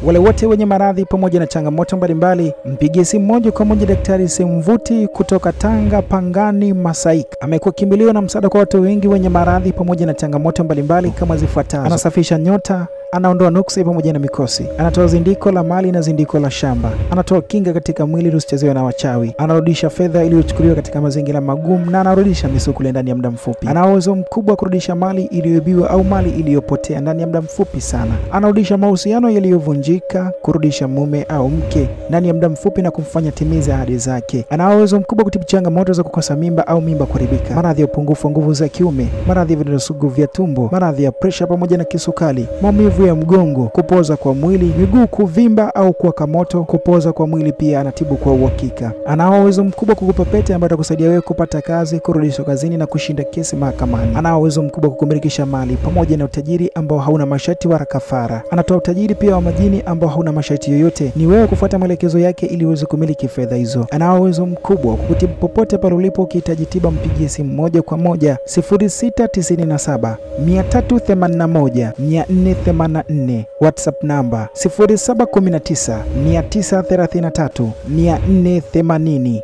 Wale wote wenye maradhi pamoja na changamoto mbalimbali, mpigie simu moja kwa moja Daktari Semvuti kutoka Tanga Pangani Masaik. Amekuwa kimbilio na msaada kwa watu wengi wenye maradhi pamoja na changamoto mbalimbali kama zifuatazo: anasafisha nyota, anaondoa nuksi pamoja na mikosi, anatoa zindiko la mali na zindiko la shamba, anatoa kinga katika mwili usichezewe na wachawi, anarudisha fedha iliyochukuliwa katika mazingira magumu na anarudisha misukule ndani ya muda mfupi. Ana uwezo mkubwa kurudisha mali iliyoibiwa au mali iliyopotea ndani ya muda mfupi sana. Anarudisha mahusiano yaliyovunjika, kurudisha mume au mke ndani ya muda mfupi na kumfanya timiza ahadi zake. Ana uwezo mkubwa kutibu changamoto za kukosa mimba au mimba kuharibika, maradhi ya upungufu wa nguvu za kiume, maradhi ya vidonda sugu vya tumbo, maradhi ya presha pamoja na kisukari, maumivu ya mgongo, kupoza kwa mwili, miguu kuvimba au kuwaka moto, kupoza kwa mwili pia anatibu kwa uhakika. Ana uwezo mkubwa kukupa pete ambayo itakusaidia wewe kupata kazi, kurudishwa kazini na kushinda kesi mahakamani. Ana uwezo mkubwa kukumilikisha mali pamoja na utajiri ambao hauna masharti wala kafara. Anatoa utajiri pia wa majini ambao hauna masharti yoyote, ni wewe kufuata maelekezo yake ili uweze kumiliki fedha hizo. Ana uwezo mkubwa kukutibu popote pale ulipo. Ukihitaji tiba, mpigie simu moja kwa moja 0697 381 484, WhatsApp namba 0719 933 480.